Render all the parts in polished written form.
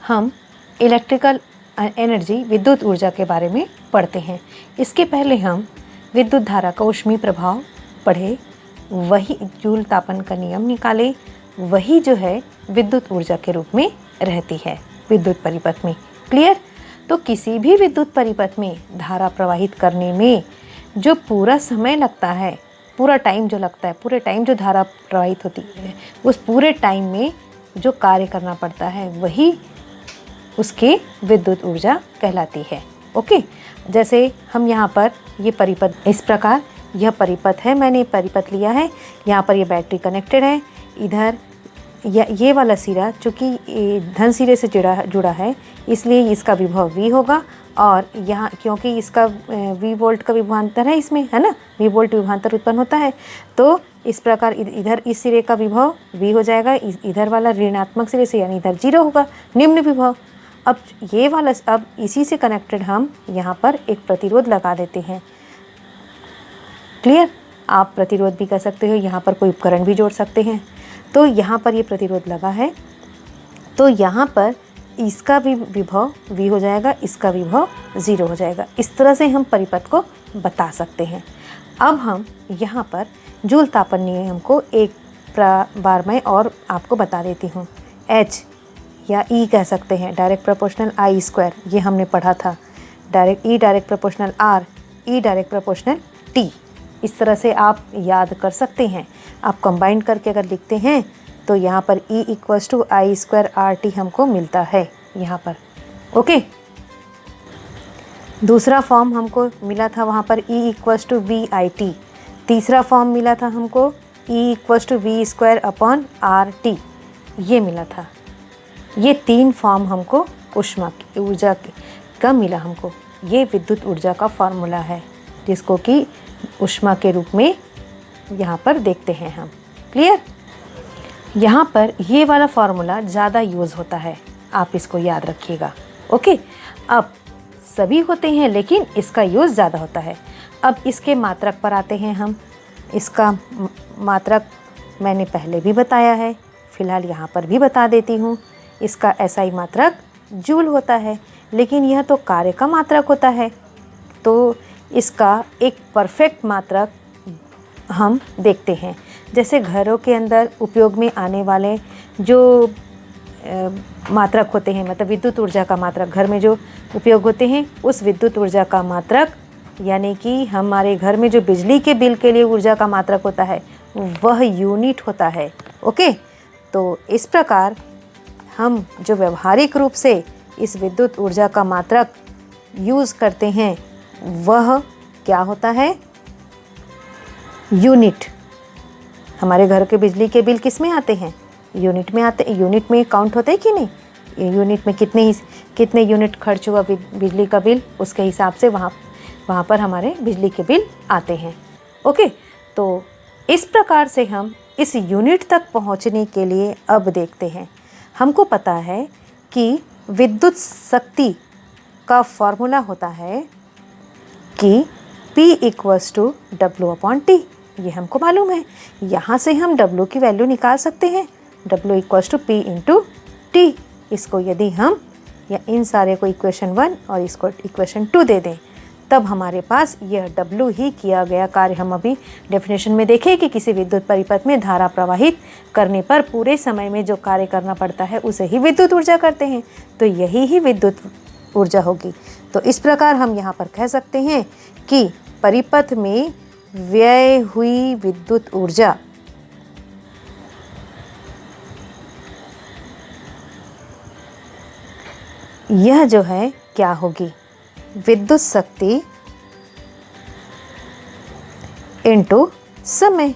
हम electrical energy विद्युत ऊर्जा के बारे में पढ़ते हैं। इसके पहले हम विद्युत धारा का ऊष्मीय प्रभाव पढ़े, वही जूल तापन का नियम निकाले, वही जो है विद्युत ऊर्जा के रूप में रहती है विद्युत परिपथ में। क्लियर? तो किसी भी विद्युत परिपथ में धारा प्रवाहित करने में जो पूरा समय लगता है, पूरा टाइम जो लगता है, पूरे टाइम जो धारा प्रवाहित होती है, उस पूरे टाइम में जो कार्य करना पड़ता है वही उसकी विद्युत ऊर्जा कहलाती है। ओके, जैसे हम यहाँ पर ये परिपथ इस प्रकार, यह परिपथ है, मैंने परिपथ लिया है, यहाँ पर ये बैटरी कनेक्टेड है, इधर ये वाला सिरा चूँकि धन सिरे से जुड़ा है इसलिए इसका विभव V होगा, और यहाँ क्योंकि इसका V वोल्ट का विभवांतर है इसमें, है ना, V वोल्ट विभवांतर उत्पन्न होता है, तो इस प्रकार इधर इस सिरे का विभव V हो जाएगा, इधर वाला ऋणात्मक सिरे से यानी इधर 0 होगा, निम्न विभव। अब ये वाला, अब इसी से कनेक्टेड हम यहाँ पर एक प्रतिरोध लगा देते हैं। क्लियर? आप प्रतिरोध भी कर सकते हो, यहाँ पर कोई उपकरण भी जोड़ सकते हैं। तो यहाँ पर ये प्रतिरोध लगा है, तो यहाँ पर इसका भी विभव V हो जाएगा, इसका विभव 0 हो जाएगा। इस तरह से हम परिपथ को बता सकते हैं। अब हम यहाँ पर जूल तापन नियम को एक बार मैं और आपको बता देती हूँ। H या E कह सकते हैं, डायरेक्ट प्रोपोर्शनल I स्क्वायर, ये हमने पढ़ा था। Direct E direct proportional R, E direct proportional T। इस तरह से आप याद कर सकते हैं। आप कंबाइन करके अगर लिखते हैं तो यहाँ पर E equals to I square RT हमको मिलता है यहाँ पर। ओके, दूसरा फॉर्म हमको मिला था वहाँ पर E इक्वल्स टू VIT। तीसरा फॉर्म मिला था हमको E equals to V square upon RT, ये मिला था। ये 3 फॉर्म हमको ऊष्मा की ऊर्जा का मिला हमको। ये विद्युत ऊर्जा का फॉर्मूला है जिसको कि ऊष्मा के रूप में यहाँ पर देखते हैं हम। क्लियर? यहाँ पर ये वाला फॉर्मूला ज़्यादा यूज़ होता है, आप इसको याद रखिएगा। ओके, अब सभी होते हैं लेकिन इसका यूज़ ज़्यादा होता है। अब इसके मात्रक पर आते हैं हम। इसका मात्रक मैंने पहले भी बताया है, फिलहाल यहाँ पर भी बता देती हूँ। इसका SI मात्रक जूल होता है, लेकिन यह तो कार्य का मात्रक होता है, तो इसका एक परफेक्ट मात्रक हम देखते हैं। जैसे घरों के अंदर उपयोग में आने वाले जो मात्रक होते हैं, मतलब विद्युत ऊर्जा का मात्रक घर में जो उपयोग होते हैं, उस विद्युत ऊर्जा का मात्रक यानी कि हमारे घर में जो बिजली के बिल के लिए ऊर्जा का मात्रक होता है वह यूनिट होता है। ओके, तो इस प्रकार हम जो व्यवहारिक रूप से इस विद्युत ऊर्जा का मात्रक यूज़ करते हैं वह क्या होता है? यूनिट। हमारे घर के बिजली के बिल किस में आते हैं? यूनिट में आते। यूनिट में काउंट होते हैं कि नहीं? यूनिट में कितने यूनिट खर्च हुआ बिजली का बिल, उसके हिसाब से वहाँ पर हमारे बिजली के बिल आते हैं। ओके, तो इस प्रकार से हम इस यूनिट तक पहुँचने के लिए अब देखते हैं। हमको पता है कि विद्युत शक्ति का फॉर्मूला होता है कि P इक्वल्स टू W/T, ये हमको मालूम है। यहाँ से हम W की वैल्यू निकाल सकते हैं, W equals to P into T। इसको यदि हम या इन सारे को इक्वेशन 1 और इसको इक्वेशन 2 दे दें, तब हमारे पास यह W ही किया गया कार्य हम अभी डेफिनेशन में देखें कि किसी विद्युत परिपथ में धारा प्रवाहित करने पर पूरे समय में जो कार्य करना पड़ता है उसे ही विद्युत ऊर्जा कहते हैं, तो यही ही विद्युत ऊर्जा होगी। तो इस प्रकार हम यहाँ पर कह सकते हैं कि परिपथ में व्यय हुई विद्युत ऊर्जा यह जो है क्या होगी? विद्युत शक्ति इनटू समय।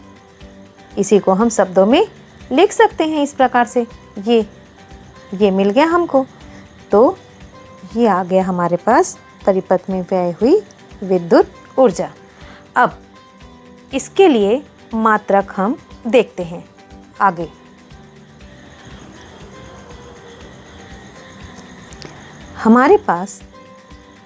इसी को हम शब्दों में लिख सकते हैं इस प्रकार से। ये मिल गया हमको, तो ये आ गया हमारे पास परिपथ में व्यय हुई विद्युत ऊर्जा। अब इसके लिए मात्रक हम देखते हैं आगे। हमारे पास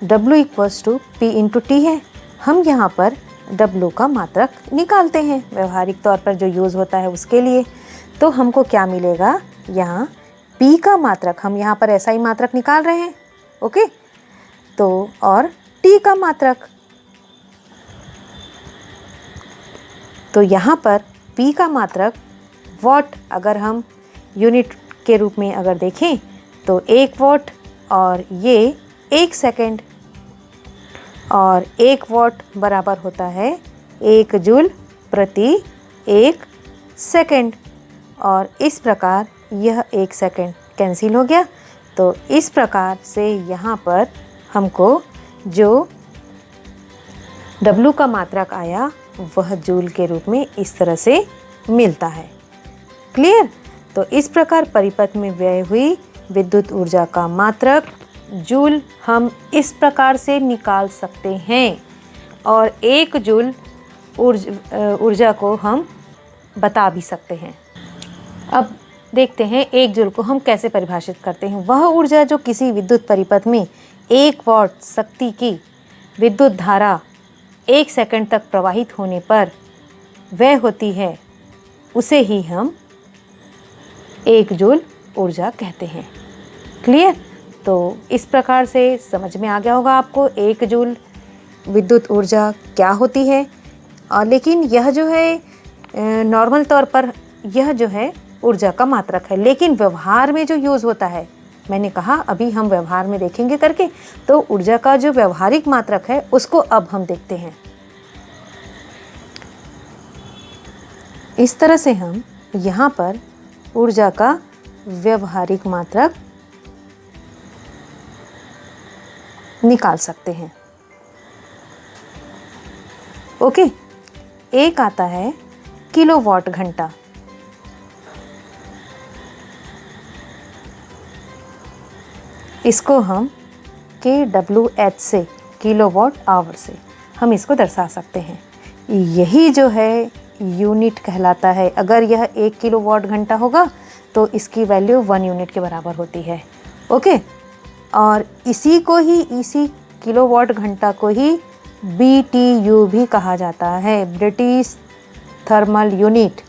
W equals to P into T है। हम यहाँ पर W का मात्रक निकालते हैं व्यवहारिक तौर पर जो यूज़ होता है उसके लिए। तो हमको क्या मिलेगा? यहाँ P का मात्रक, हम यहाँ पर SI मात्रक निकाल रहे हैं, ओके। तो और T का मात्रक, तो यहाँ पर P का मात्रक वॉट, अगर हम यूनिट के रूप में अगर देखें तो 1 वॉट, और ये 1 सेकेंड, और 1 वॉट बराबर होता है 1 जूल प्रति 1 सेकेंड। और इस प्रकार यह 1 सेकेंड कैंसिल हो गया। तो इस प्रकार से यहाँ पर हमको जो W का मात्रक आया वह जूल के रूप में इस तरह से मिलता है। क्लियर? तो इस प्रकार परिपथ में व्यय हुई विद्युत ऊर्जा का मात्रक जूल हम इस प्रकार से निकाल सकते हैं, और 1 जूल ऊर्जा को हम बता भी सकते हैं। अब देखते हैं 1 जूल को हम कैसे परिभाषित करते हैं। वह ऊर्जा जो किसी विद्युत परिपथ में 1 वॉट शक्ति की विद्युत धारा 1 सेकंड तक प्रवाहित होने पर व्यय होती है, उसे ही हम 1 जूल ऊर्जा कहते हैं। क्लियर? तो इस प्रकार से समझ में आ गया होगा आपको 1 जूल विद्युत ऊर्जा क्या होती है। और लेकिन यह जो है नॉर्मल तौर पर यह जो है ऊर्जा का मात्रक है, लेकिन व्यवहार में जो यूज़ होता है, मैंने कहा अभी हम व्यवहार में देखेंगे करके, तो ऊर्जा का जो व्यवहारिक मात्रक है उसको अब हम देखते हैं। इस तरह से हम यहाँ पर ऊर्जा का व्यवहारिक मात्रक निकाल सकते हैं। ओके, एक आता है किलोवाट घंटा। इसको हम kWh से, किलोवाट आवर से हम इसको दर्शा सकते हैं। यही जो है यूनिट कहलाता है। अगर यह 1 किलोवाट घंटा होगा तो इसकी वैल्यू 1 यूनिट के बराबर होती है। ओके, और इसी किलोवाट घंटा को ही BTU भी कहा जाता है, ब्रिटिश थर्मल यूनिट।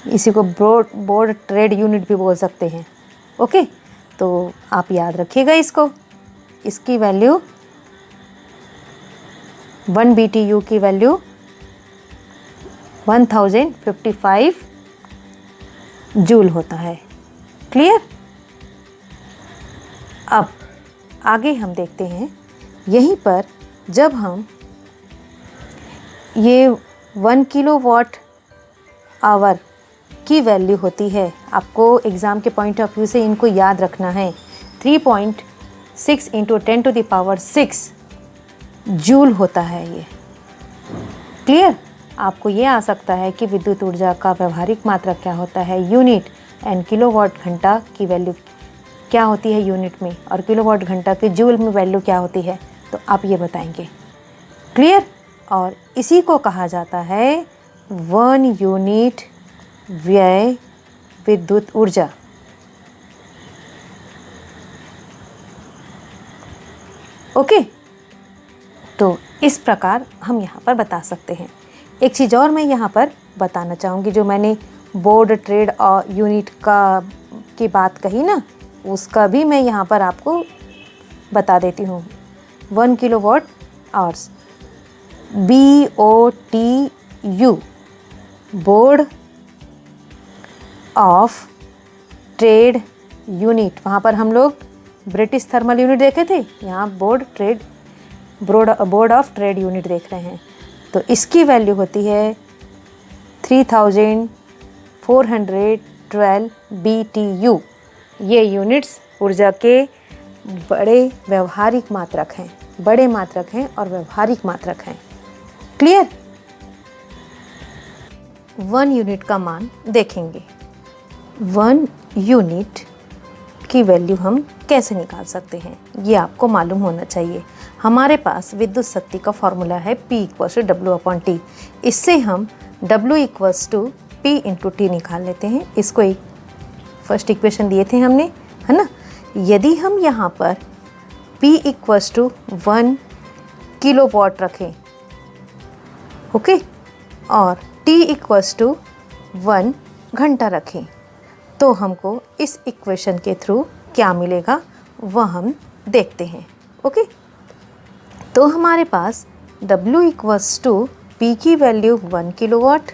इसी को बोर्ड ट्रेड यूनिट भी बोल सकते हैं। ओके, तो आप याद रखिएगा इसको। इसकी वैल्यू 1 BTU की वैल्यू 1055 जूल होता है। क्लियर? अब आगे हम देखते हैं, यहीं पर जब हम ये 1 किलोवाट आवर की वैल्यू होती है, आपको एग्ज़ाम के पॉइंट ऑफ व्यू से इनको याद रखना है। 3.6 × 10⁶ जूल होता है ये। क्लियर? आपको ये आ सकता है कि विद्युत ऊर्जा का व्यवहारिक मात्रक क्या होता है यूनिट, एंड किलोवाट घंटा की वैल्यू क्या होती है यूनिट में, और किलोवाट घंटा के जूल में वैल्यू क्या होती है, तो आप ये बताएंगे। क्लियर? और इसी को कहा जाता है 1 यूनिट व्यय विद्युत ऊर्जा। ओके, तो इस प्रकार हम यहाँ पर बता सकते हैं। एक चीज़ और मैं यहाँ पर बताना चाहूँगी, जो मैंने बोर्ड ट्रेड और यूनिट की बात कही ना, उसका भी मैं यहाँ पर आपको बता देती हूँ। 1 kilowatt hours, BOTU, board of trade unit. वहाँ पर हम लोग ब्रिटिश थर्मल यूनिट देखे थे, यहाँ बोर्ड ऑफ ट्रेड यूनिट देख रहे हैं। तो इसकी वैल्यू होती है 3412 BTU। ये यूनिट्स ऊर्जा के बड़े व्यवहारिक मात्रक हैं, बड़े मात्रक हैं और व्यवहारिक मात्रक हैं। क्लियर? 1 यूनिट का मान देखेंगे। 1 यूनिट की वैल्यू हम कैसे निकाल सकते हैं, ये आपको मालूम होना चाहिए। हमारे पास विद्युत शक्ति का फॉर्मूला है P = W/T। इससे हम W = P × T निकाल लेते हैं। इसको एक फर्स्ट इक्वेशन दिए थे हमने, है ना। यदि हम यहाँ पर P = 1 किलोवाट रखें ओके, और t इक्वल्स टू 1 घंटा रखें तो हमको इस इक्वेशन के थ्रू क्या मिलेगा वह हम देखते हैं। ओके, तो हमारे पास W इक्वल्स टू P की वैल्यू 1 किलोवाट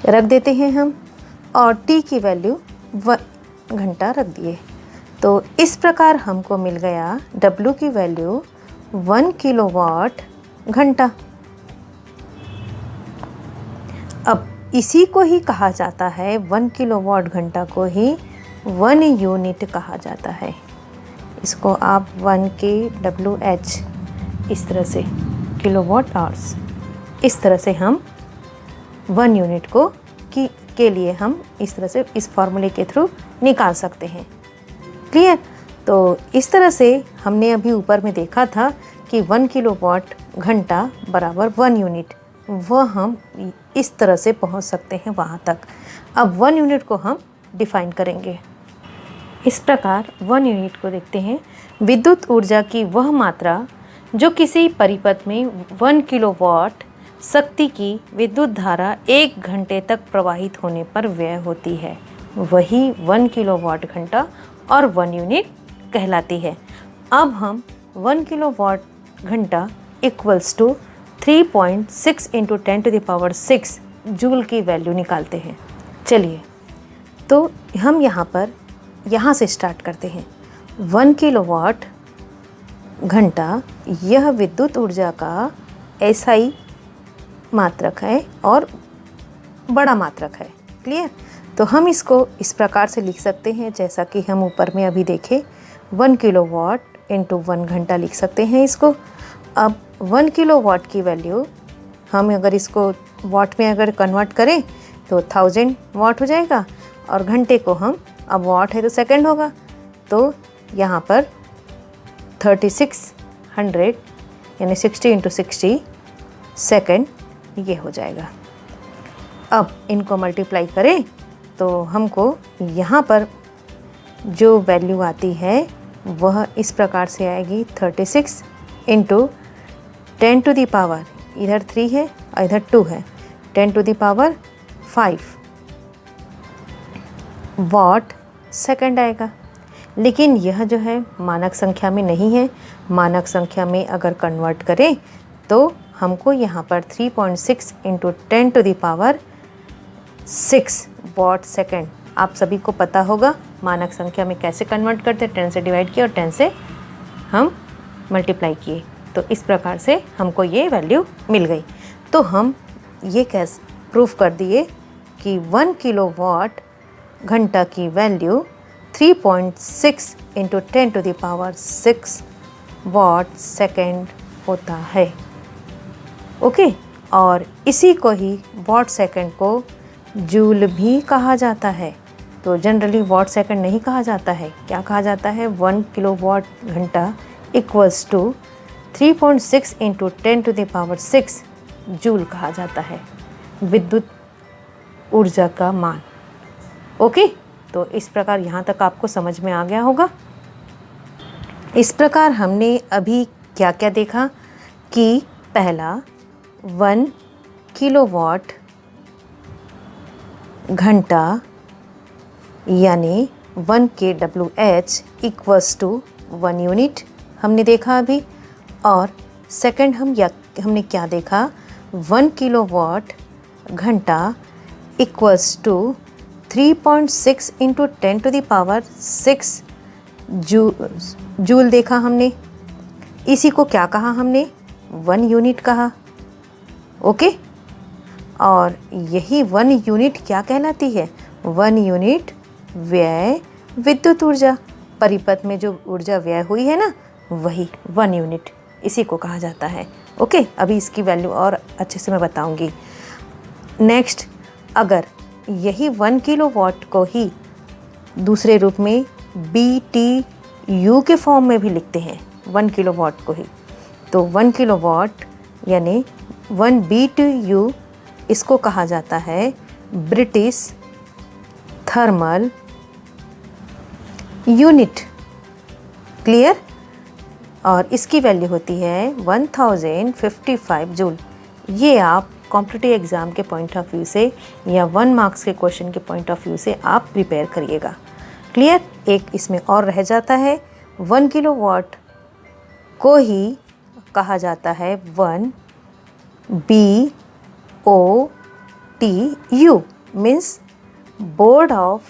रख देते हैं हम, और T की वैल्यू 1 घंटा रख दिए। तो इस प्रकार हमको मिल गया W की वैल्यू 1 किलोवाट घंटा। अब इसी को ही कहा जाता है, 1 किलोवाट घंटा को ही 1 यूनिट कहा जाता है। इसको आप 1 kWh इस तरह से, किलोवाट आवर्स, इस तरह से हम 1 यूनिट को के लिए हम इस तरह से इस फॉर्मूले के थ्रू निकाल सकते हैं। क्लियर? तो इस तरह से हमने अभी ऊपर में देखा था कि 1 किलोवाट घंटा बराबर 1 यूनिट, वह हम इस तरह से पहुंच सकते हैं वहां तक। अब 1 यूनिट को हम डिफाइन करेंगे। इस प्रकार 1 यूनिट को देखते हैं, विद्युत ऊर्जा की वह मात्रा जो किसी परिपथ में 1 किलोवाट शक्ति की विद्युत धारा 1 घंटे तक प्रवाहित होने पर व्यय होती है, वही 1 किलोवाट घंटा और 1 यूनिट कहलाती है। अब हम 1 किलोवाट घंटा इक्वल्स टू 3.6 इंटू 10⁻⁶ जूल की वैल्यू निकालते हैं। चलिए, तो हम यहाँ से स्टार्ट करते हैं। 1 किलोवाट घंटा यह विद्युत ऊर्जा का SI मात्रक है और बड़ा मात्रक है। क्लियर? तो हम इसको इस प्रकार से लिख सकते हैं जैसा कि हम ऊपर में अभी देखे, 1 किलोवाट इंटू 1 घंटा लिख सकते हैं इसको। अब 1 किलोवाट की वैल्यू हम अगर इसको वाट में अगर कन्वर्ट करें तो 1000 वाट हो जाएगा, और घंटे को हम, अब वाट है तो सेकंड होगा, तो यहाँ पर 3600 यानी 60 इंटू 60 सेकेंड ये हो जाएगा। अब इनको मल्टीप्लाई करें तो हमको यहाँ पर जो वैल्यू आती है वह इस प्रकार से आएगी, 36 इंटू 10⁻, इधर 3 है और इधर 2 है, 10⁵ वाट सेकंड आएगा। लेकिन यह जो है मानक संख्या में नहीं है। मानक संख्या में अगर कन्वर्ट करें तो हमको यहाँ पर 3.6 इंटू 10⁻6 वाट सेकंड, आप सभी को पता होगा मानक संख्या में कैसे कन्वर्ट करते हैं। 10 से डिवाइड किया और 10 से हम मल्टीप्लाई किए, तो इस प्रकार से हमको ये वैल्यू मिल गई। तो हम ये कैसे प्रूफ कर दिए कि 1 किलोवाट घंटा की वैल्यू 3.6 इंटू 10⁻6 वाट सेकंड होता है। ओके, और इसी को ही वाट सेकंड को जूल भी कहा जाता है। तो जनरली वाट सेकंड नहीं कहा जाता है, क्या कहा जाता है? 1 किलोवाट घंटा इक्वल्स टू 3.6 इंटू 10⁻6 जूल कहा जाता है, विद्युत ऊर्जा का मान। ओके, तो इस प्रकार यहाँ तक आपको समझ में आ गया होगा। इस प्रकार हमने अभी क्या क्या देखा कि पहला 1 किलोवाट घंटा यानी 1 kWh इक्वल्स टू 1 यूनिट हमने देखा अभी। और सेकंड हमने क्या देखा, 1 किलोवाट घंटा इक्वल्स टू 3.6 इंटू 10⁻6 जूल देखा हमने। इसी को क्या कहा हमने? 1 यूनिट कहा। ओके, और यही 1 यूनिट क्या कहलाती है? 1 यूनिट व्यय विद्युत ऊर्जा, परिपथ में जो ऊर्जा व्यय हुई है ना, वही 1 यूनिट, इसी को कहा जाता है। ओके, अभी इसकी वैल्यू और अच्छे से मैं बताऊंगी। नेक्स्ट, अगर यही 1 किलोवाट को ही दूसरे रूप में BTU के फॉर्म में भी लिखते हैं, 1 किलोवाट को ही, तो 1 किलोवाट यानी 1 BTU, इसको कहा जाता है ब्रिटिश थर्मल यूनिट। क्लियर? और इसकी वैल्यू होती है 1055 जूल। ये आप कॉम्पिटिटिव एग्ज़ाम के पॉइंट ऑफ व्यू से या 1 मार्क्स के क्वेश्चन के पॉइंट ऑफ व्यू से आप प्रिपेयर करिएगा। क्लियर। एक इसमें और रह जाता है, 1 किलोवाट को ही कहा जाता है 1 BOTU, means board of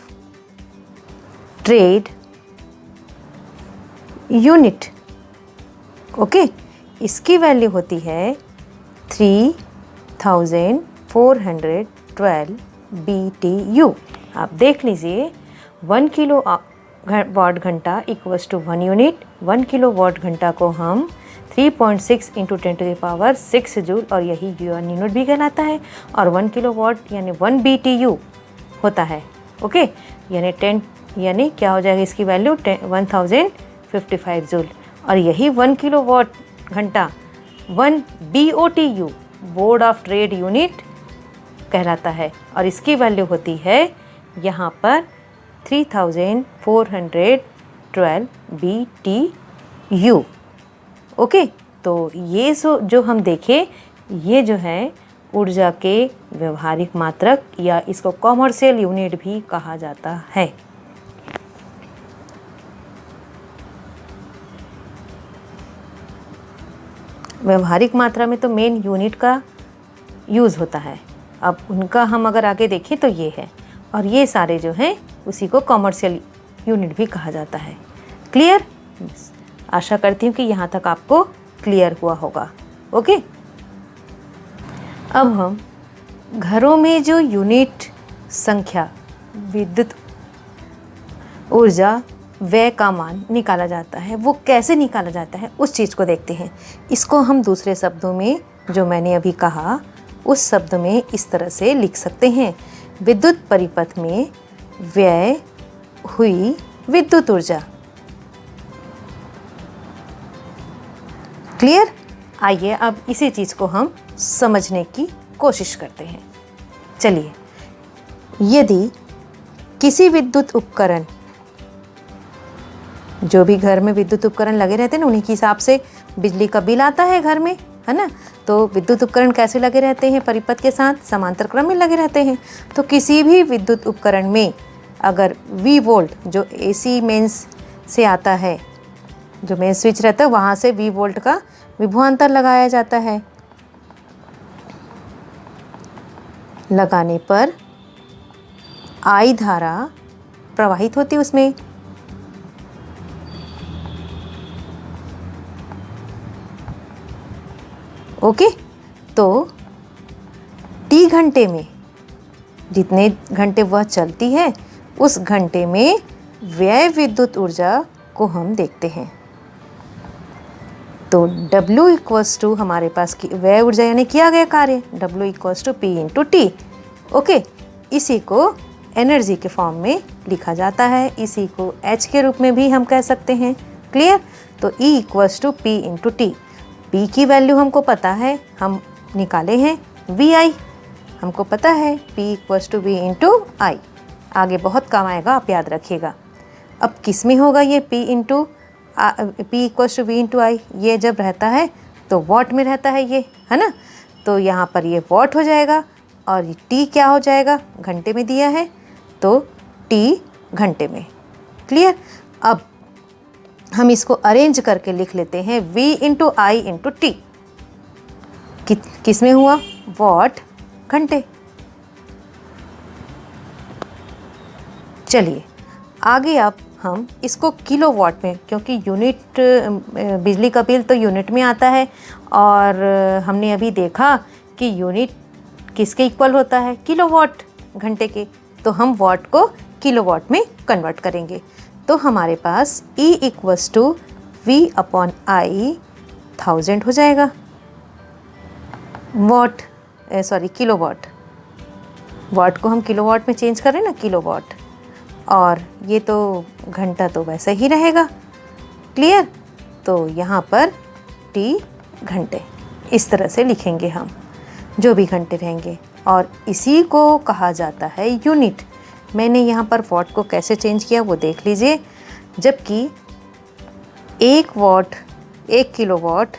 trade unit. Okay, इसकी वैल्यू होती है 3412 BTU। आप देख लीजिए 1 किलो वाट घंटा equals to 1 unit. 1 kilo watt घंटा को हम 3.6 इंटू 10⁶ जूल, और यही यूनिट भी कहलाता है। और 1 किलो वाट यानी 1 BTU होता है। ओके, यानी क्या हो जाएगा इसकी वैल्यू 1055 जूल। और यही 1 किलो वाट घंटा 1 BOTU, board of trade unit कहलाता है, और इसकी वैल्यू होती है यहाँ पर 3412 BTU। ओके, तो ये जो हम देखें, ये जो है ऊर्जा के व्यवहारिक मात्रक, या इसको कॉमर्शियल यूनिट भी कहा जाता है। व्यवहारिक मात्रा में तो मेन यूनिट का यूज़ होता है। अब उनका हम अगर आगे देखें तो ये है, और ये सारे जो हैं उसी को कॉमर्शियल यूनिट भी कहा जाता है। क्लियर। आशा करती हूँ कि यहाँ तक आपको क्लियर हुआ होगा। ओके, अब हम घरों में जो यूनिट संख्या विद्युत ऊर्जा व्यय का मान निकाला जाता है, वो कैसे निकाला जाता है उस चीज़ को देखते हैं। इसको हम दूसरे शब्दों में, जो मैंने अभी कहा उस शब्द में इस तरह से लिख सकते हैं, विद्युत परिपथ में व्यय हुई विद्युत ऊर्जा। क्लियर। आइए अब इसी चीज़ को हम समझने की कोशिश करते हैं। चलिए, यदि किसी विद्युत उपकरण, जो भी घर में विद्युत उपकरण लगे रहते हैं ना, उन्हीं के हिसाब से बिजली का बिल आता है घर में, है ना। तो विद्युत उपकरण कैसे लगे रहते हैं? परिपथ के साथ समांतर क्रम में लगे रहते हैं। तो किसी भी विद्युत उपकरण में अगर V वोल्ट, जो AC मेंस से आता है, जो मेन स्विच रहता है, वहाँ से V वोल्ट का विभवांतर लगाया जाता है। लगाने पर I धारा प्रवाहित होती है उसमें। ओके, तो T घंटे में, जितने घंटे वह चलती है, उस घंटे में व्यय विद्युत ऊर्जा को हम देखते हैं। तो W इक्वल्स टू, हमारे पास की व्यय ऊर्जा यानी किया गया कार्य, W equals to P into T। Okay, इसी को एनर्जी के फॉर्म में लिखा जाता है। इसी को H के रूप में भी हम कह सकते हैं। क्लियर। तो E equals to P into T। P की वैल्यू हमको पता है, हम निकाले हैं VI, हमको पता है P equals to V into I। आगे बहुत काम आएगा, आप याद रखिएगा। अब किस में होगा ये P equals to V into I? ये जब रहता है तो वॉट में रहता है ये, है ना। तो यहाँ पर ये वॉट हो जाएगा, और ये T क्या हो जाएगा? घंटे में दिया है, तो T घंटे में। क्लियर। अब हम इसको अरेंज करके लिख लेते हैं V into I into T। किस में हुआ? वॉट घंटे। चलिए आगे अब हम इसको किलोवाट में, क्योंकि यूनिट बिजली का बिल तो यूनिट में आता है, और हमने अभी देखा कि यूनिट किसके इक्वल होता है? किलोवाट घंटे के। तो हम वॉट को किलोवाट में कन्वर्ट करेंगे। तो हमारे पास E equals to V upon I 1000 हो जाएगा। वॉट, सॉरी किलोवाट, वॉट को हम किलोवाट में चेंज करें ना, किलोवाट, और ये तो घंटा तो वैसे ही रहेगा। क्लियर। तो यहाँ पर T घंटे, इस तरह से लिखेंगे हम, जो भी घंटे रहेंगे, और इसी को कहा जाता है यूनिट। मैंने यहाँ पर वॉट को कैसे चेंज किया वो देख लीजिए। जबकि 1 किलोवाट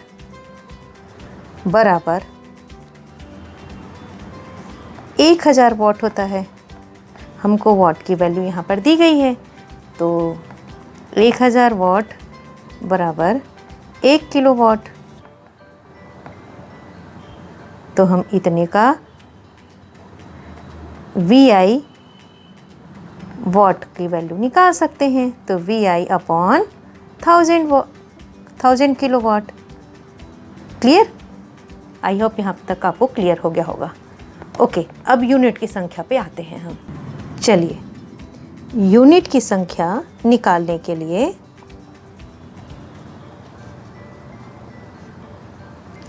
बराबर 1000 वॉट होता है। हमको वॉट की वैल्यू यहाँ पर दी गई है, तो 1000 वॉट बराबर 1 किलोवाट। तो हम इतने का VI वॉट की वैल्यू निकाल सकते हैं। तो VI upon 1000 kilowatt. Clear? I hope यहाँ तक आपको क्लियर हो गया होगा। ओके, अब यूनिट की संख्या पे आते हैं हम। चलिए, यूनिट की संख्या निकालने के लिए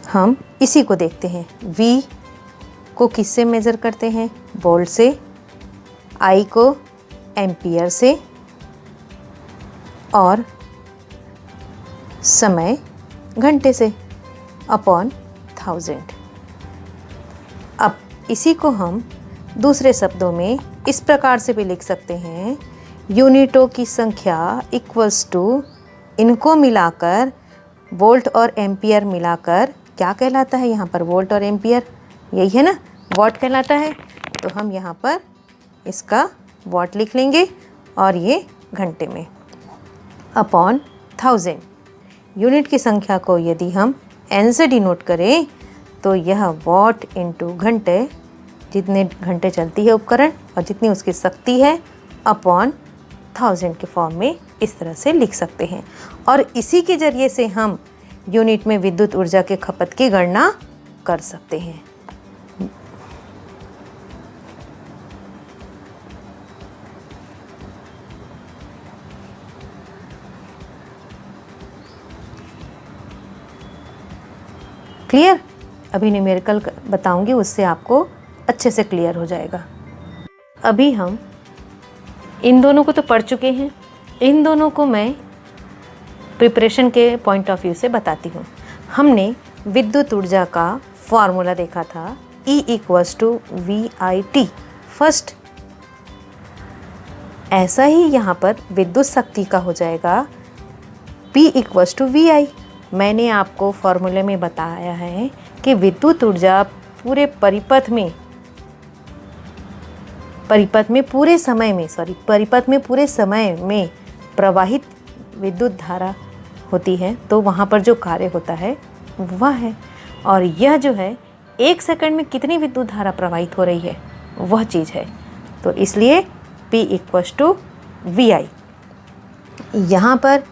हम इसी को देखते हैं। V को किससे मेज़र करते हैं? वोल्ट से। I को एम्पियर से। और समय घंटे से अपॉन 1000। अब इसी को हम दूसरे शब्दों में इस प्रकार से भी लिख सकते हैं, यूनिटों की संख्या इक्वल्स टू, इनको मिलाकर वोल्ट और एम्पियर मिलाकर क्या कहलाता है? यहाँ पर वोल्ट और एम्पियर यही है ना, वॉट कहलाता है। तो हम यहाँ पर इसका वॉट लिख लेंगे और ये घंटे में अपॉन 1000। यूनिट की संख्या को यदि हम N से डिनोट करें तो यह वॉट इंटू घंटे, जितने घंटे चलती है उपकरण और जितनी उसकी शक्ति है, अपॉन 1000 के फॉर्म में इस तरह से लिख सकते हैं। और इसी के ज़रिए से हम यूनिट में विद्युत ऊर्जा के खपत की गणना कर सकते हैं। क्लियर? अभी न्यूमेरिकल बताऊंगी, उससे आपको अच्छे से क्लियर हो जाएगा। अभी हम इन दोनों को तो पढ़ चुके हैं, इन दोनों को मैं प्रिपरेशन के पॉइंट ऑफ व्यू से बताती हूँ। हमने विद्युत ऊर्जा का फॉर्मूला देखा था, E = VIT फर्स्ट। ऐसा ही यहाँ पर विद्युत शक्ति का हो जाएगा P = VI। मैंने आपको फॉर्मूले में बताया है कि विद्युत ऊर्जा पूरे परिपथ में पूरे समय में प्रवाहित विद्युत धारा होती है, तो वहाँ पर जो कार्य होता है वह है। और यह जो है 1 सेकंड में कितनी विद्युत धारा प्रवाहित हो रही है वह चीज़ है। तो इसलिए P = VI। यहाँ पर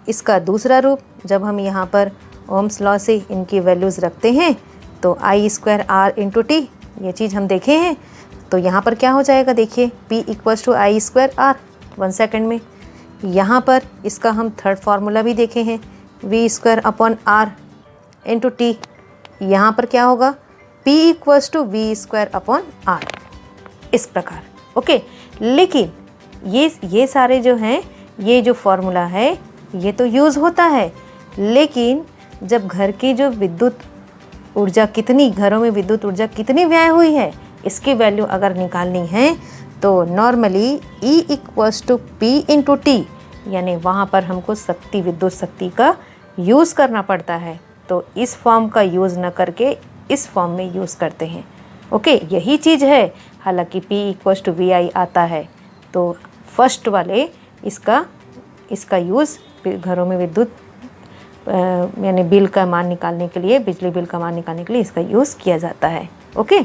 इसका दूसरा रूप, जब हम यहाँ पर ओम्स लॉ से इनकी वैल्यूज़ रखते हैं तो I² R × T, ये चीज़ हम देखे हैं। तो यहाँ पर क्या हो जाएगा? देखिए, P = I² R 1 सेकंड में। यहाँ पर इसका हम थर्ड फार्मूला भी देखे हैं, V² अपॉन R × T। यहाँ पर क्या होगा? P = V² अपॉन R, इस प्रकार। ओके, लेकिन ये सारे जो हैं, ये जो फॉर्मूला है ये तो यूज़ होता है, लेकिन जब घर की जो विद्युत ऊर्जा कितनी, घरों में विद्युत ऊर्जा कितनी व्यय हुई है, इसकी वैल्यू अगर निकालनी है तो नॉर्मली E = P × T, यानी वहाँ पर हमको शक्ति, विद्युत शक्ति का यूज़ करना पड़ता है। तो इस फॉर्म का यूज़ न करके इस फॉर्म में यूज़ करते हैं। ओके, यही चीज़ है। हालांकि P = VI आता है, तो फर्स्ट वाले इसका यूज़ घरों में विद्युत यानी बिल का मान निकालने के लिए, बिजली बिल का मान निकालने के लिए इसका यूज़ किया जाता है। ओके,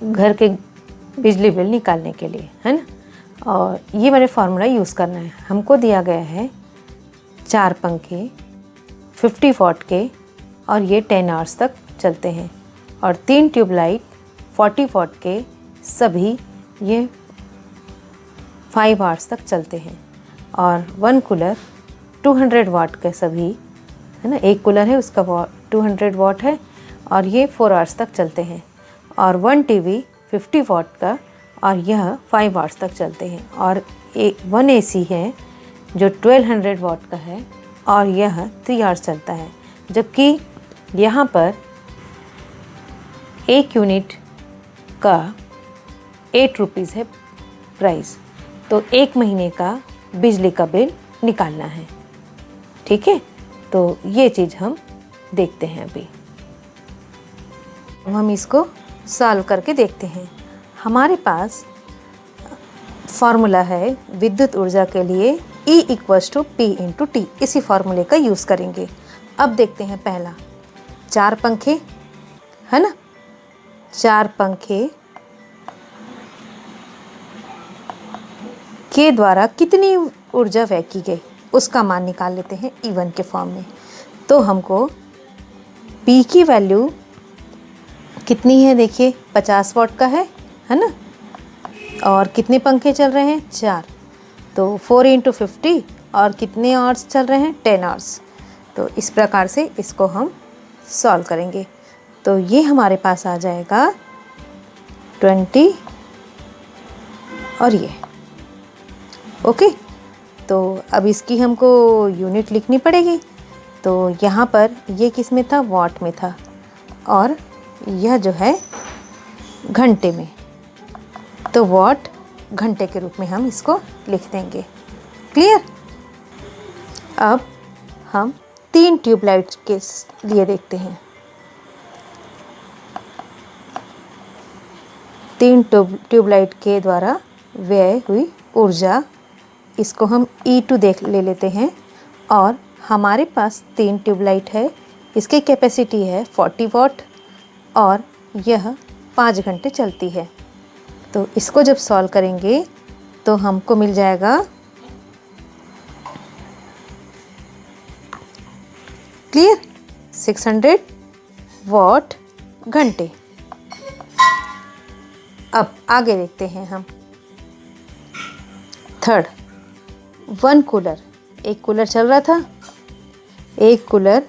घर के बिजली बिल निकालने के लिए, है ना। और ये मैंने फार्मूला यूज़ करना है। हमको दिया गया है 4 पंखे 50 वाट के और ये 10 आवर्स तक चलते हैं, और 3 ट्यूबलाइट 40 वाट के, सभी ये 5 आवर्स तक चलते हैं, और 1 कूलर 200 वाट के सभी, है ना। एक कूलर है उसका 200 वाट है और ये 4 आवर्स तक चलते हैं, और 1 टीवी 50 वाट का और यह 5 आवर्स तक चलते हैं, और 1 AC है जो 1200 वाट का है और यह 3 आवर्स चलता है। जबकि यहाँ पर एक यूनिट का 8 रुपीज़ है प्राइस, तो 1 महीने का बिजली का बिल निकालना है। ठीक है, तो ये चीज़ हम देखते हैं अभी। हम इसको सॉल्व करके देखते हैं। हमारे पास फॉर्मूला है विद्युत ऊर्जा के लिए E = P × T। इसी फॉर्मूले का यूज़ करेंगे। अब देखते हैं पहला, 4 पंखे है ना, 4 पंखे के द्वारा कितनी ऊर्जा व्यय की गई उसका मान निकाल लेते हैं E1 के फॉर्म में। तो हमको P की वैल्यू कितनी है, देखिए 50 वाट का है ना, और कितने पंखे चल रहे हैं, 4, तो 4 × 50 और कितने आवर्स चल रहे हैं, 10 आवर्स। तो इस प्रकार से इसको हम सॉल्व करेंगे। तो ये हमारे पास आ जाएगा 20 और ये ओके। तो अब इसकी हमको यूनिट लिखनी पड़ेगी। तो यहाँ पर ये किस में था, वाट में था, और यह जो है घंटे में। तो वाट घंटे के रूप में हम इसको लिख देंगे। क्लियर। अब हम 3 ट्यूबलाइट के लिए देखते हैं। 3 ट्यूबलाइट के द्वारा व्यय हुई ऊर्जा, इसको हम E2 ले लेते हैं। और हमारे पास 3 ट्यूबलाइट है, इसकी कैपेसिटी है 40 वाट और यह 5 घंटे चलती है। तो इसको जब सॉल्व करेंगे तो हमको मिल जाएगा क्लियर 600 वाट घंटे। अब आगे देखते हैं हम। थर्ड, 1 कूलर, एक कूलर चल रहा था, एक कूलर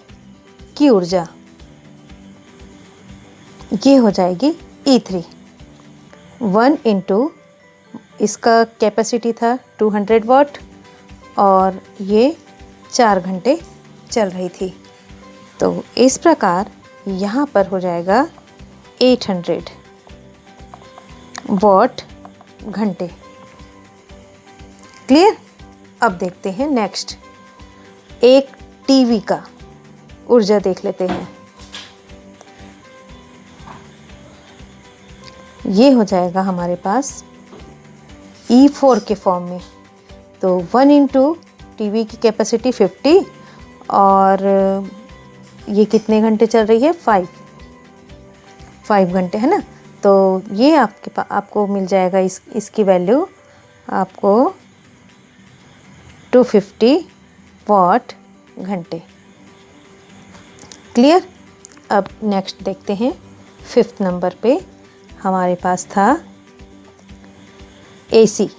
की ऊर्जा ये हो जाएगी E3। 1 × इसका कैपेसिटी था 200 वाट और ये 4 घंटे चल रही थी। तो इस प्रकार यहाँ पर हो जाएगा 800 वाट घंटे। क्लियर। अब देखते हैं नेक्स्ट, एक टीवी का ऊर्जा देख लेते हैं। ये हो जाएगा हमारे पास E4 के फॉर्म में। तो 1 × टीवी की कैपेसिटी 50 और ये कितने घंटे चल रही है, 5 घंटे है ना। तो ये आपको मिल जाएगा, इसकी वैल्यू आपको 250 वाट घंटे। क्लियर। अब नेक्स्ट देखते हैं, 5th नंबर पे हमारे पास था AC।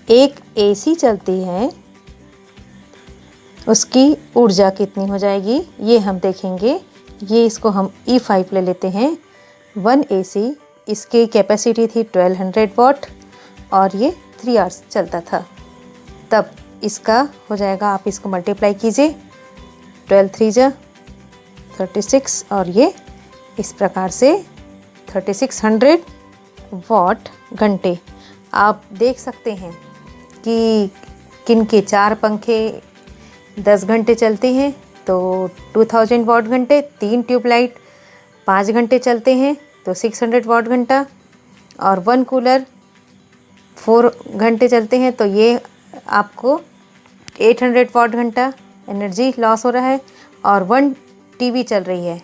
एक AC चलती है, उसकी ऊर्जा कितनी हो जाएगी ये हम देखेंगे। ये इसको हम E5 ले लेते हैं। 1 AC, इसकी कैपेसिटी थी 1200 वाट और ये 3 आवर्स चलता था। तब इसका हो जाएगा, आप इसको मल्टीप्लाई कीजिए, 12 3 जा 36 और ये इस प्रकार से 3600 वाट घंटे। आप देख सकते हैं कि किन के 4 पंखे 10 घंटे चलते हैं तो 2000 वाट घंटे, 3 ट्यूबलाइट 5 घंटे चलते हैं तो 600 वाट घंटा, और 1 कूलर 4 घंटे चलते हैं तो ये आपको 800 वाट घंटा एनर्जी लॉस हो रहा है। और 1 टीवी चल रही है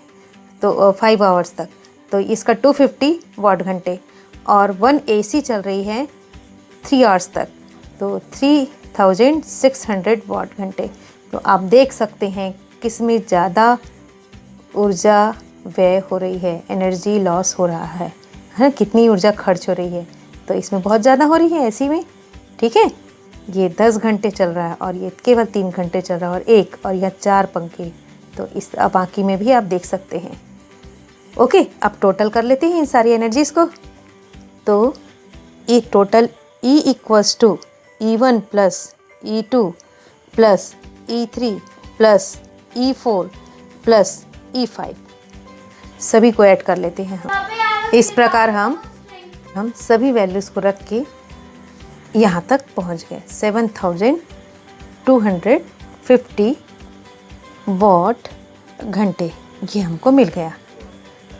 तो 5 आवर्स तक, तो इसका 250 वाट घंटे, और 1 AC चल रही है 3 आवर्स तक तो 3600 वाट घंटे। तो आप देख सकते हैं किसमें ज़्यादा ऊर्जा व्यय हो रही है, एनर्जी लॉस हो रहा है ना, कितनी ऊर्जा खर्च हो रही है। तो इसमें बहुत ज़्यादा हो रही है AC में। ठीक है, ये 10 घंटे चल रहा है और ये केवल 3 घंटे चल रहा है, और यह 4 पंखे। तो इस बाकी में भी आप देख सकते हैं। ओके, अब टोटल कर लेते हैं इन सारी एनर्जीज को। तो ये total E = E1 + E2 + E3 + E4 + E5 सभी को ऐड कर लेते हैं हम। इस प्रकार हम सभी वैल्यूज़ को रख के यहाँ तक पहुँच गए। 7250 वाट घंटे ये हमको मिल गया।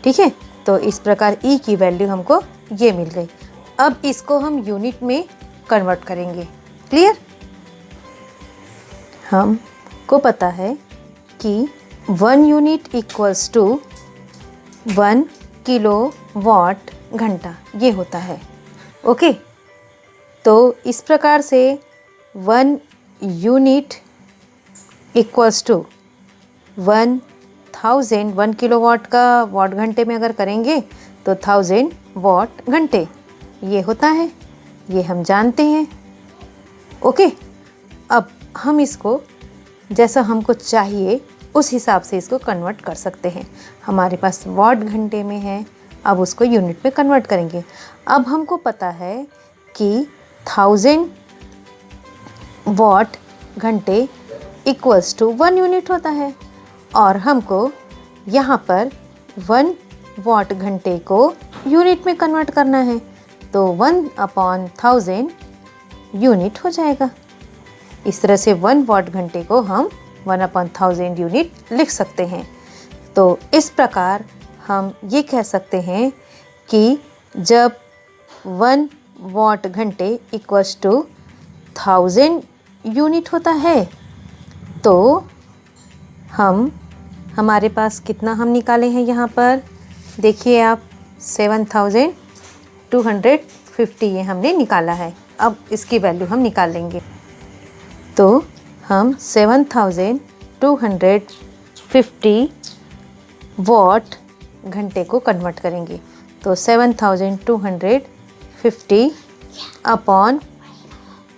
ठीक है, तो इस प्रकार E की वैल्यू हमको ये मिल गई। अब इसको हम यूनिट में कन्वर्ट करेंगे। क्लियर? हमको पता है कि 1 यूनिट इक्वल्स टू 1 किलोवाट घंटा, ये होता है। ओके, तो इस प्रकार से 1 यूनिट इक्वल्स टू 1000, 1 किलोवाट का वाट घंटे में अगर करेंगे तो 1000 वाट घंटे ये होता है, ये हम जानते हैं। ओके, अब हम इसको जैसा हमको चाहिए उस हिसाब से इसको कन्वर्ट कर सकते हैं। हमारे पास वाट घंटे में है, अब उसको यूनिट में कन्वर्ट करेंगे। अब हमको पता है कि 1000 वाट घंटे इक्वल्स टू 1 यूनिट होता है, और हमको यहाँ पर 1 वाट घंटे को यूनिट में कन्वर्ट करना है, तो 1/1000 यूनिट हो जाएगा। इस तरह से 1 वाट घंटे को हम 1/1000 यूनिट लिख सकते हैं। तो इस प्रकार हम ये कह सकते हैं कि जब 1 वाट घंटे इक्वल्स टू 1000 यूनिट होता है, तो हमारे पास कितना हम निकाले हैं यहाँ पर देखिए आप, 7250 ये हमने निकाला है। अब इसकी वैल्यू हम निकाल लेंगे, तो हम 7250 वाट घंटे को कन्वर्ट करेंगे। तो 7250 अपॉन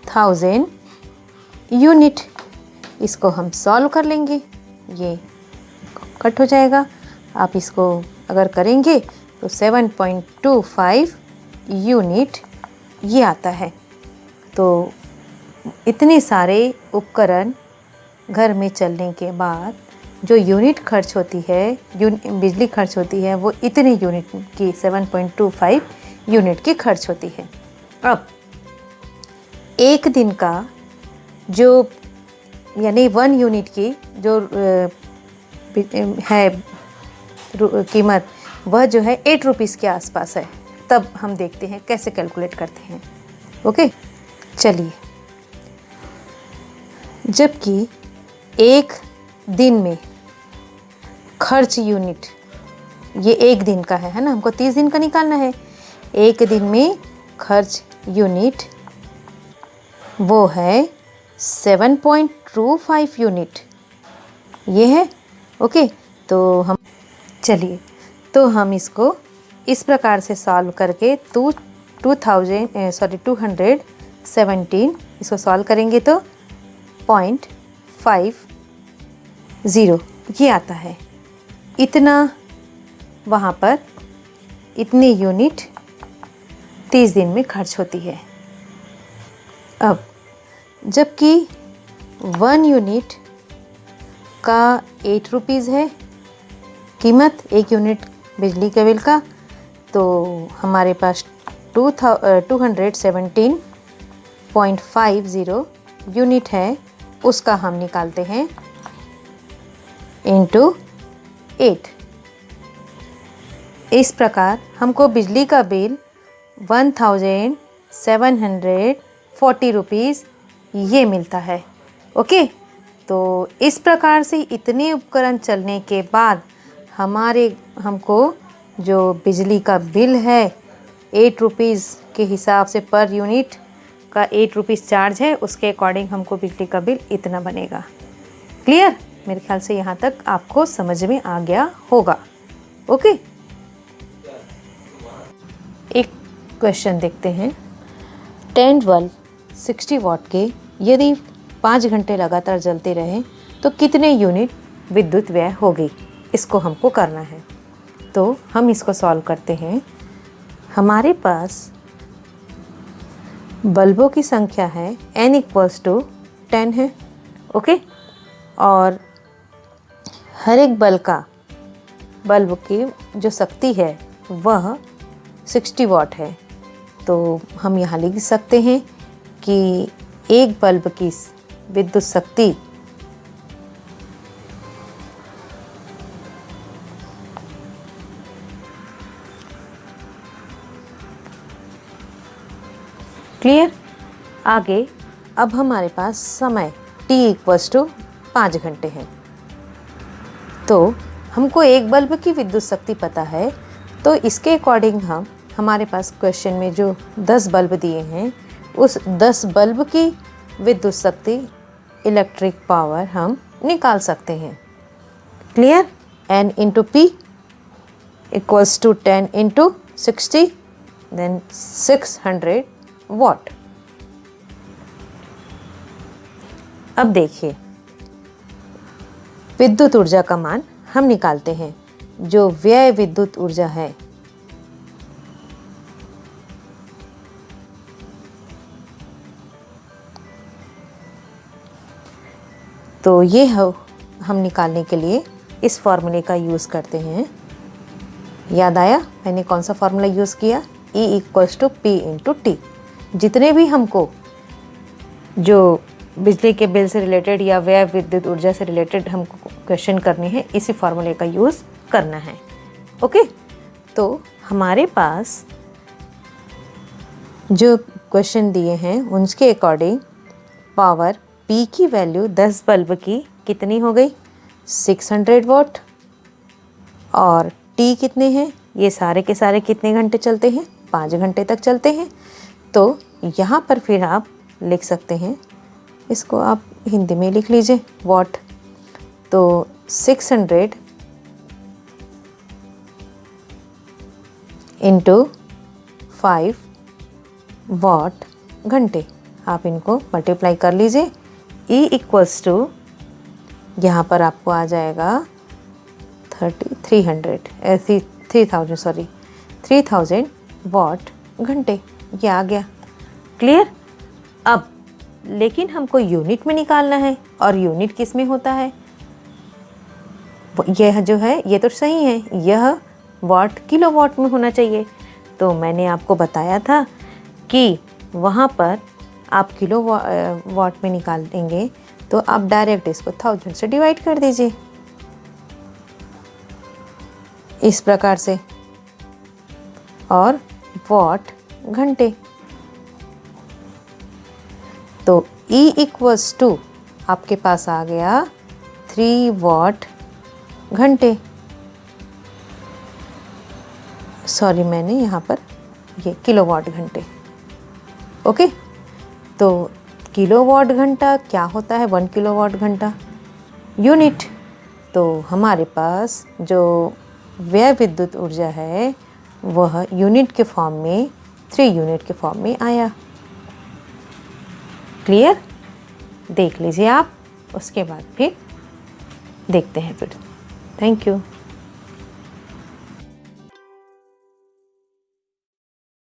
1000 यूनिट, इसको हम सॉल्व कर लेंगे, ये कट हो जाएगा। आप इसको अगर करेंगे तो 7.25 यूनिट ये आता है। तो इतने सारे उपकरण घर में चलने के बाद जो यूनिट खर्च होती है, बिजली खर्च होती है, वो इतने यूनिट की 7.25 यूनिट की खर्च होती है। अब एक दिन का जो यानी 1 यूनिट की जो है कीमत, वह जो है 8 रुपीज़ के आसपास है। तब हम देखते हैं कैसे कैलकुलेट करते हैं। ओके, चलिए, जबकि एक दिन में खर्च यूनिट, ये एक दिन का है ना, हमको 30 दिन का निकालना है। एक दिन में खर्च यूनिट वो है 7.25 यूनिट, ये है। ओके, तो हम इसको इस प्रकार से सॉल्व करके 217 इसको सॉल्व करेंगे तो 0.50 ये आता है। इतना वहाँ पर इतनी यूनिट 30 दिन में खर्च होती है। अब जबकि 1 यूनिट का 8 रुपीज़ है कीमत, 1 यूनिट बिजली के बिल का, तो हमारे पास 217.50 यूनिट है, उसका हम निकालते हैं इंटू 8। इस प्रकार हमको बिजली का बिल 1740 रुपीज़ ये मिलता है। ओके, तो इस प्रकार से इतने उपकरण चलने के बाद हमको जो बिजली का बिल है 8 रुपीज़ के हिसाब से पर यूनिट का 8 रुपीज़ चार्ज है, उसके अकॉर्डिंग हमको बिजली का बिल इतना बनेगा। क्लियर? मेरे ख्याल से यहाँ तक आपको समझ में आ गया होगा। ओके, एक क्वेश्चन देखते हैं। 10 बल्ब 60 वाट के यदि 5 घंटे लगातार जलते रहें तो कितने यूनिट विद्युत व्यय होगी, इसको हमको करना है। तो हम इसको सॉल्व करते हैं। हमारे पास बल्बों की संख्या है n = 10 है। ओके, और हर एक बल्ब की जो शक्ति है वह 60 वाट है। तो हम यहाँ लिख सकते हैं कि एक बल्ब की विद्युत शक्ति क्लियर। आगे अब हमारे पास समय t = 5 घंटे है। तो हमको एक बल्ब की विद्युत शक्ति पता है, तो इसके अकॉर्डिंग हमारे पास क्वेश्चन में जो 10 बल्ब दिए हैं, उस 10 बल्ब की विद्युत शक्ति, इलेक्ट्रिक पावर हम निकाल सकते हैं। क्लियर। n × p = 10 × 60 देन 600 वाट। अब देखिए विद्युत ऊर्जा का मान हम निकालते हैं। जो व्यय विद्युत ऊर्जा है, तो ये हम निकालने के लिए इस फॉर्मूले का यूज़ करते हैं। याद आया मैंने कौन सा फॉर्मूला यूज़ किया? E = P × T। जितने भी हमको जो बिजली के बिल से रिलेटेड या व्यय विद्युत ऊर्जा से रिलेटेड हमको क्वेश्चन करने हैं, इसी फॉर्मूले का यूज़ करना है। ओके, तो हमारे पास जो क्वेश्चन दिए हैं उनके अकॉर्डिंग पावर P की वैल्यू 10 बल्ब की कितनी हो गई? 600 वाट। और T कितने हैं? ये सारे के सारे कितने घंटे चलते हैं? 5 घंटे तक चलते हैं। तो यहाँ पर फिर आप लिख सकते हैं, इसको आप हिंदी में लिख लीजिए वाट। तो 600 × 5 वाट घंटे, आप इनको मल्टीप्लाई कर लीजिए। E = यहाँ पर आपको आ जाएगा 3000 वाट घंटे, ये आ गया। क्लियर। अब लेकिन हमको यूनिट में निकालना है, और यूनिट किस में होता है? यह जो है ये तो सही है, यह वाट किलोवाट में होना चाहिए। तो मैंने आपको बताया था कि वहाँ पर आप किलो वाट में निकालेंगे, तो आप डायरेक्ट इसको 1000 से डिवाइड कर दीजिए इस प्रकार से, और वाट घंटे। तो E = आपके पास आ गया 3 वाट घंटे। सॉरी, मैंने यहाँ पर ये किलोवाट घंटे। ओके, तो किलोवाट घंटा क्या होता है? 1 किलोवाट घंटा यूनिट। तो हमारे पास जो व्यय विद्युत ऊर्जा है वह यूनिट के फॉर्म में, 3 यूनिट के फॉर्म में आया। क्लियर। देख लीजिए आप, उसके बाद फिर देखते हैं फिर। Thank you.